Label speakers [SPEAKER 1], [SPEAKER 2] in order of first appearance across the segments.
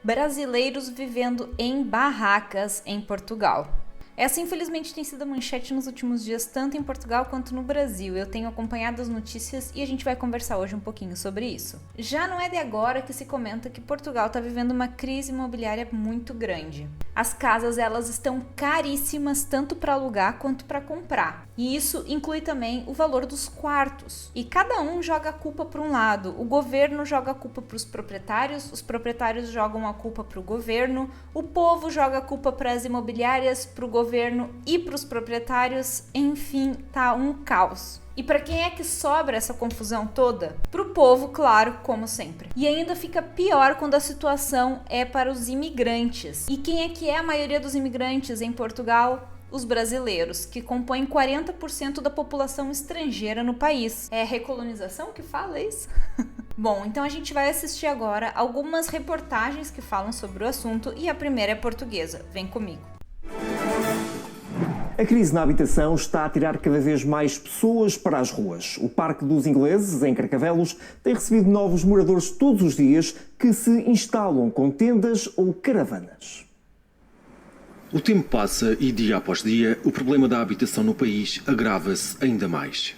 [SPEAKER 1] Brasileiros vivendo em barracas em Portugal. Essa, infelizmente, tem sido a manchete nos últimos dias, tanto em Portugal quanto no Brasil. Eu tenho acompanhado as notícias e a gente vai conversar hoje um pouquinho sobre isso. Já não é de agora que se comenta que Portugal está vivendo uma crise imobiliária muito grande. As casas, elas estão caríssimas, tanto para alugar quanto para comprar. E isso inclui também o valor dos quartos. E cada um joga a culpa para um lado. O governo joga a culpa para os proprietários jogam a culpa para o governo, o povo joga a culpa para as imobiliárias, para o governo e para os proprietários. Enfim, tá um caos. E para quem é que sobra essa confusão toda? Para o povo, claro, como sempre. E ainda fica pior quando a situação é para os imigrantes. E quem é que é a maioria dos imigrantes em Portugal? Os brasileiros, que compõem 40% da população estrangeira no país. É recolonização que fala isso? Bom, então a gente vai assistir agora algumas reportagens que falam sobre o assunto e a primeira é portuguesa. Vem comigo.
[SPEAKER 2] A crise na habitação está a tirar cada vez mais pessoas para as ruas. O Parque dos Ingleses, em Carcavelos, tem recebido novos moradores todos os dias que se instalam com tendas ou caravanas.
[SPEAKER 3] O tempo passa e, dia após dia, o problema da habitação no país agrava-se ainda mais.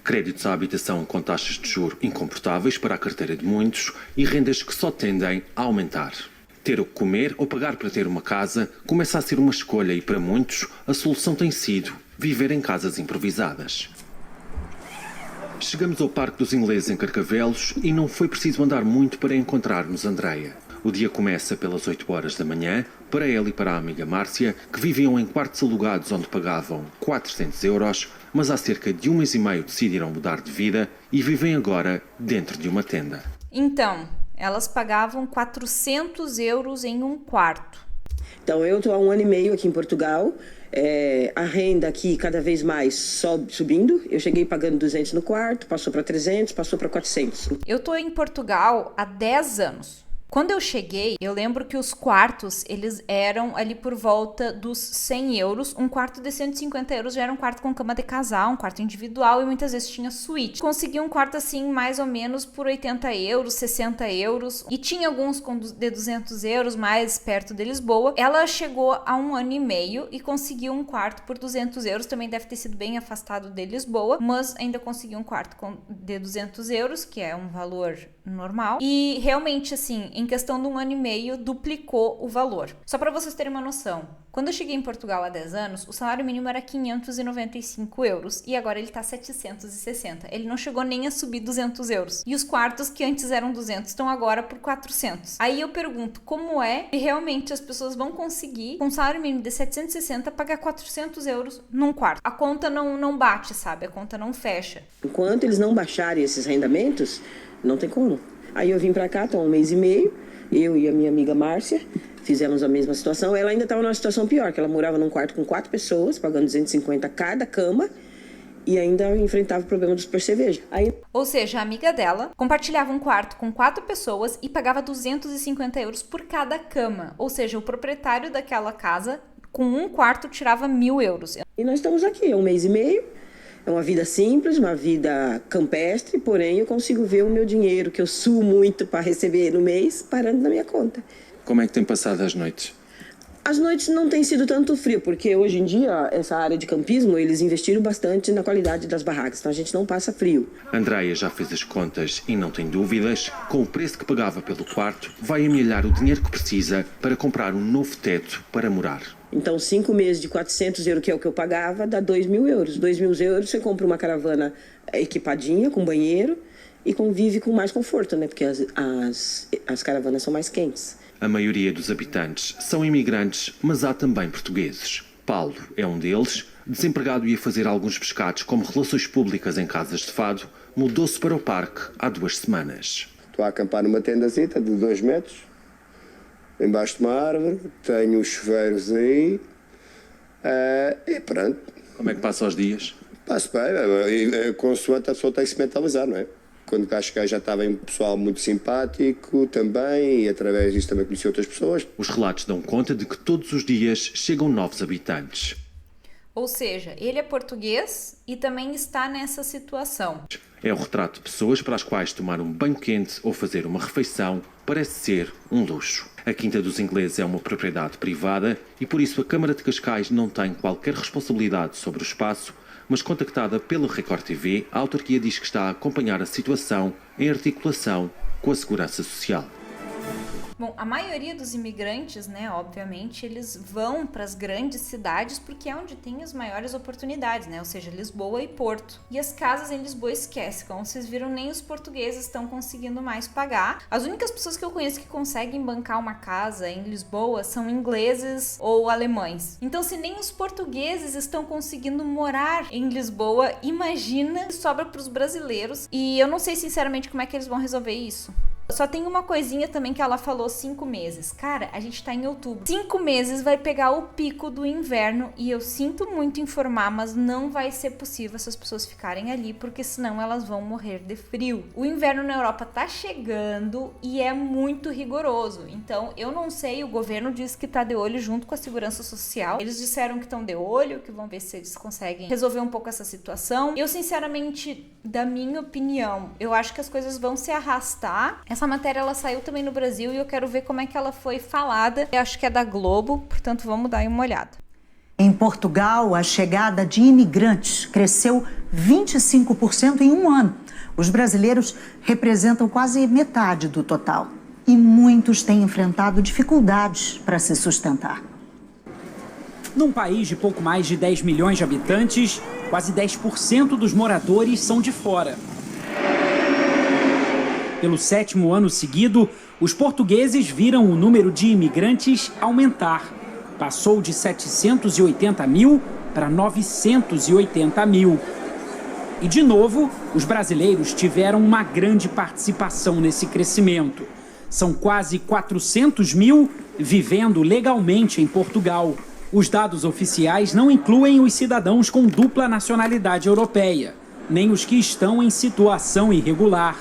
[SPEAKER 3] Créditos à habitação com taxas de juros incomportáveis para a carteira de muitos e rendas que só tendem a aumentar. Ter o que comer ou pagar para ter uma casa começa a ser uma escolha e, para muitos, a solução tem sido viver em casas improvisadas. Chegamos ao Parque dos Ingleses em Carcavelos e não foi preciso andar muito para encontrarmos Andreia. O dia começa pelas 8 horas da manhã, para ela e para a amiga Márcia, que viviam em quartos alugados onde pagavam 400 euros, mas há cerca de um mês e meio decidiram mudar de vida e vivem agora dentro de uma tenda.
[SPEAKER 1] Então, elas pagavam 400 euros em um quarto.
[SPEAKER 4] Então, eu estou há 1 ano e meio aqui em Portugal. A renda aqui cada vez mais subindo. Eu cheguei pagando 200 no quarto, passou para 300, passou para 400.
[SPEAKER 1] Eu estou em Portugal há 10 anos. Quando eu cheguei, eu lembro que os quartos, eles eram ali por volta dos 100 euros. Um quarto de 150 euros já era um quarto com cama de casal, um quarto individual e muitas vezes tinha suíte. Consegui um quarto assim mais ou menos por 80 euros, 60 euros e tinha alguns de 200 euros mais perto de Lisboa. Ela chegou a 1 ano e meio e conseguiu um quarto por 200 euros, também deve ter sido bem afastado de Lisboa, mas ainda conseguiu um quarto de 200 euros, que é um valor normal. E realmente assim, em questão de 1 ano e meio, duplicou o valor. Só para vocês terem uma noção, quando eu cheguei em Portugal há 10 anos, o salário mínimo era 595 euros e agora ele tá 760. Ele não chegou nem a subir 200 euros. E os quartos que antes eram 200 estão agora por 400. Aí eu pergunto, como é que realmente as pessoas vão conseguir, com um salário mínimo de 760, pagar 400 euros num quarto? A conta não bate, sabe? A conta não fecha.
[SPEAKER 4] Enquanto eles não baixarem esses rendamentos, não tem como. Aí eu vim pra cá, tô há 1 mês e meio, eu e a minha amiga Márcia fizemos a mesma situação. Ela ainda estava numa situação pior, que ela morava num quarto com 4 pessoas, pagando 250 cada cama, e ainda enfrentava o problema dos percevejos.
[SPEAKER 1] Ou seja, a amiga dela compartilhava um quarto com 4 pessoas e pagava 250 euros por cada cama. Ou seja, o proprietário daquela casa, com um quarto, tirava 1.000 euros.
[SPEAKER 4] E nós estamos aqui há 1 mês e meio. É uma vida simples, uma vida campestre, porém eu consigo ver o meu dinheiro, que eu suo muito para receber no mês, parando na minha conta.
[SPEAKER 3] Como é que tem passado as noites?
[SPEAKER 4] As noites não têm sido tanto frio, porque hoje em dia, essa área de campismo, eles investiram bastante na qualidade das barracas, então a gente não passa frio.
[SPEAKER 3] Andreia já fez as contas e não tem dúvidas. Com o preço que pagava pelo quarto, vai amelhar o dinheiro que precisa para comprar um novo teto para morar.
[SPEAKER 4] Então, 5 meses de 400 euros, que é o que eu pagava, dá 2.000 euros. 2.000 euros, você compra uma caravana equipadinha, com banheiro, e convive com mais conforto, né? Porque as caravanas são mais quentes.
[SPEAKER 3] A maioria dos habitantes são imigrantes, mas há também portugueses. Paulo é um deles. Desempregado e a fazer alguns pescados como relações públicas em casas de fado, mudou-se para o parque há 2 semanas.
[SPEAKER 5] Estou a acampar numa tendazita de 2 metros, embaixo de uma árvore, tenho os chuveiros aí, e pronto.
[SPEAKER 3] Como é que passa os dias?
[SPEAKER 5] Passo bem, consoante a pessoa tem que se mentalizar, não é? Quando cá cheguei já estava um pessoal muito simpático também, e através disso também conheci outras pessoas.
[SPEAKER 3] Os relatos dão conta de que todos os dias chegam novos habitantes.
[SPEAKER 1] Ou seja, ele é português e também está nessa situação.
[SPEAKER 3] É o retrato de pessoas para as quais tomar um banho quente ou fazer uma refeição parece ser um luxo. A Quinta dos Ingleses é uma propriedade privada e, por isso, a Câmara de Cascais não tem qualquer responsabilidade sobre o espaço, mas contactada pela Record TV, a autarquia diz que está a acompanhar a situação em articulação com a Segurança Social.
[SPEAKER 1] Bom, a maioria dos imigrantes, né, obviamente, eles vão para as grandes cidades porque é onde tem as maiores oportunidades, né, ou seja, Lisboa e Porto. E as casas em Lisboa esquece, como vocês viram, nem os portugueses estão conseguindo mais pagar. As únicas pessoas que eu conheço que conseguem bancar uma casa em Lisboa são ingleses ou alemães. Então, se nem os portugueses estão conseguindo morar em Lisboa, imagina, sobra para os brasileiros. E eu não sei, sinceramente, como é que eles vão resolver isso. Só tem uma coisinha também que ela falou, 5 meses. Cara, a gente tá em outubro. 5 meses vai pegar o pico do inverno e eu sinto muito informar, mas não vai ser possível essas pessoas ficarem ali, porque senão elas vão morrer de frio. O inverno na Europa tá chegando e é muito rigoroso. Então, eu não sei, o governo diz que tá de olho junto com a Segurança Social. Eles disseram que estão de olho, que vão ver se eles conseguem resolver um pouco essa situação. Eu, sinceramente, da minha opinião, eu acho que as coisas vão se arrastar. Essa matéria, ela saiu também no Brasil e eu quero ver como é que ela foi falada. Eu acho que é da Globo, portanto, vamos dar uma olhada.
[SPEAKER 6] Em Portugal, a chegada de imigrantes cresceu 25% em um ano. Os brasileiros representam quase metade do total. E muitos têm enfrentado dificuldades para se sustentar.
[SPEAKER 7] Num país de pouco mais de 10 milhões de habitantes, quase 10% dos moradores são de fora. Pelo 7º ano seguido, os portugueses viram o número de imigrantes aumentar. Passou de 780 mil para 980 mil. E, de novo, os brasileiros tiveram uma grande participação nesse crescimento. São quase 400 mil vivendo legalmente em Portugal. Os dados oficiais não incluem os cidadãos com dupla nacionalidade europeia, nem os que estão em situação irregular.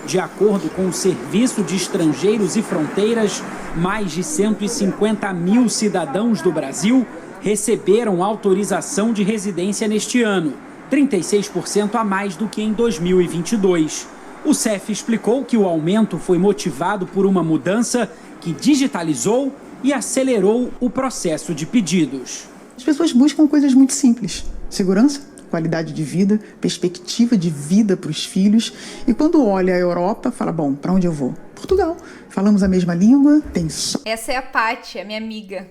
[SPEAKER 7] De acordo com o Serviço de Estrangeiros e Fronteiras, mais de 150 mil cidadãos do Brasil receberam autorização de residência neste ano, 36% a mais do que em 2022. O CEF explicou que o aumento foi motivado por uma mudança que digitalizou e acelerou o processo de pedidos.
[SPEAKER 8] As pessoas buscam coisas muito simples: segurança, qualidade de vida, perspectiva de vida para os filhos. E quando olha a Europa, fala, bom, para onde eu vou? Portugal. Falamos a mesma língua, tem sol.
[SPEAKER 1] Essa é a Paty, a minha amiga.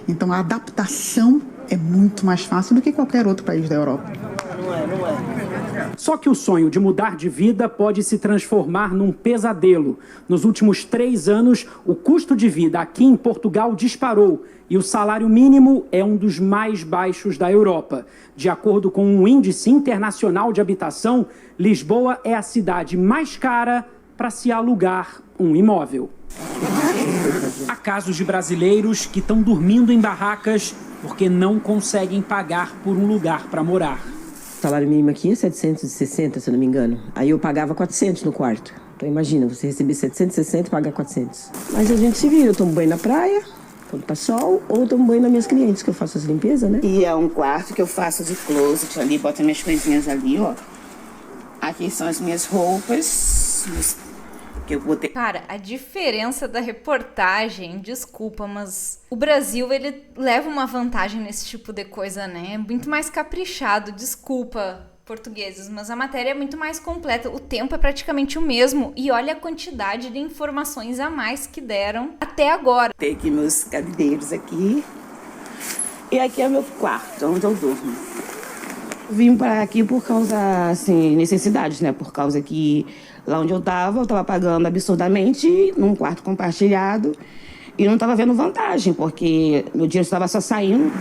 [SPEAKER 8] Então a adaptação é muito mais fácil do que qualquer outro país da Europa.
[SPEAKER 7] Só que o sonho de mudar de vida pode se transformar num pesadelo. Nos últimos 3 anos, o custo de vida aqui em Portugal disparou e o salário mínimo é um dos mais baixos da Europa. De acordo com um índice internacional de habitação, Lisboa é a cidade mais cara para se alugar um imóvel. Há casos de brasileiros que estão dormindo em barracas porque não conseguem pagar por um lugar para morar.
[SPEAKER 4] O salário mínimo aqui é 760, se eu não me engano. Aí eu pagava 400 no quarto. Então imagina, você receber 760 e pagar 400. Mas a gente se vira, eu tomo banho na praia, quando tá sol, ou tomo banho nas minhas clientes, que eu faço as limpezas, né?
[SPEAKER 9] E é um quarto que eu faço de closet ali, boto minhas coisinhas ali, ó. Aqui são as minhas roupas, que eu botei.
[SPEAKER 1] Cara, a diferença da reportagem, desculpa, mas o Brasil, ele leva uma vantagem nesse tipo de coisa, né? É muito mais caprichado, desculpa, portugueses, mas a matéria é muito mais completa. O tempo é praticamente o mesmo e olha a quantidade de informações a mais que deram até agora.
[SPEAKER 9] Tem aqui meus cabideiros aqui. E aqui é o meu quarto, onde eu durmo. Vim para aqui por causa, assim, necessidades, né? Por causa que lá onde eu tava pagando absurdamente num quarto compartilhado e não tava vendo vantagem, porque meu dinheiro estava só saindo.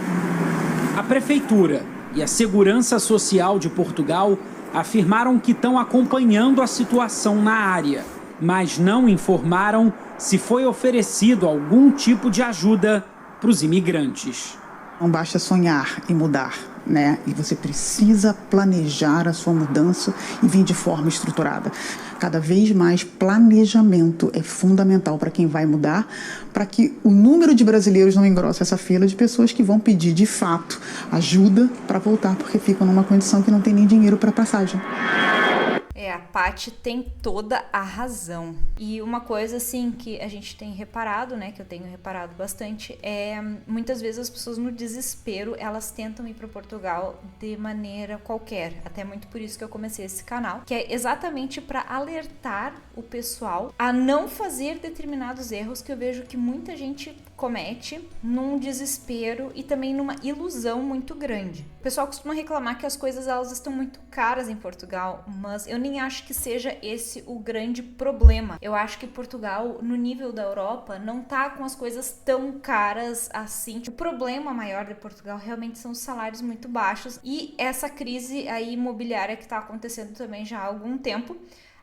[SPEAKER 7] A Prefeitura e a Segurança Social de Portugal afirmaram que estão acompanhando a situação na área, mas não informaram se foi oferecido algum tipo de ajuda para os imigrantes.
[SPEAKER 8] Não basta sonhar e mudar, né? E você precisa planejar a sua mudança e vir de forma estruturada. Cada vez mais planejamento é fundamental para quem vai mudar, para que o número de brasileiros não engrosse essa fila de pessoas que vão pedir de fato ajuda para voltar, porque ficam numa condição que não tem nem dinheiro para passagem.
[SPEAKER 1] A Paty tem toda a razão. E uma coisa, assim, que a gente tem reparado, né, que eu tenho reparado bastante, é muitas vezes as pessoas no desespero, elas tentam ir para Portugal de maneira qualquer. Até muito por isso que eu comecei esse canal, que é exatamente para alertar o pessoal a não fazer determinados erros que eu vejo que muita gente comete num desespero e também numa ilusão muito grande. O pessoal costuma reclamar que as coisas elas estão muito caras em Portugal, mas eu nem acho que seja esse o grande problema. Eu acho que Portugal, no nível da Europa, não tá com as coisas tão caras assim. O problema maior de Portugal realmente são os salários muito baixos e essa crise aí imobiliária que tá acontecendo também já há algum tempo.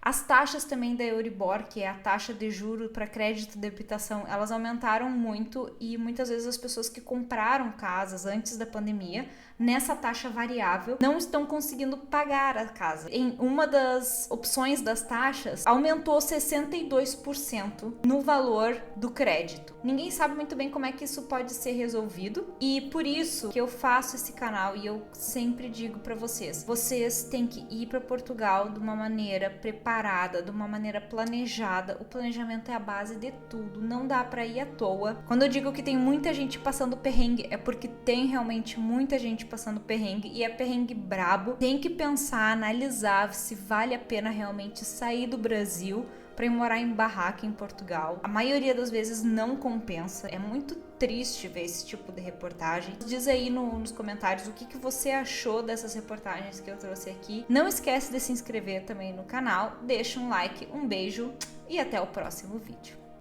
[SPEAKER 1] As taxas também da Euribor, que é a taxa de juro para crédito de habitação, elas aumentaram muito e muitas vezes as pessoas que compraram casas antes da pandemia, nessa taxa variável, não estão conseguindo pagar a casa. Em uma das opções das taxas, aumentou 62% no valor do crédito. Ninguém sabe muito bem como é que isso pode ser resolvido e por isso que eu faço esse canal e eu sempre digo para vocês, vocês têm que ir para Portugal de uma maneira preparada, de uma maneira planejada. O planejamento é a base de tudo, não dá para ir à toa. Quando eu digo que tem muita gente passando perrengue, é porque tem realmente muita gente passando perrengue e é perrengue brabo. Tem que pensar, analisar se vale a pena realmente sair do Brasil para ir morar em barraca em Portugal. A maioria das vezes não compensa. É muito triste ver esse tipo de reportagem. Diz aí nos comentários o que você achou dessas reportagens que eu trouxe aqui. Não esquece de se inscrever também no canal, deixa um like, um beijo e até o próximo vídeo.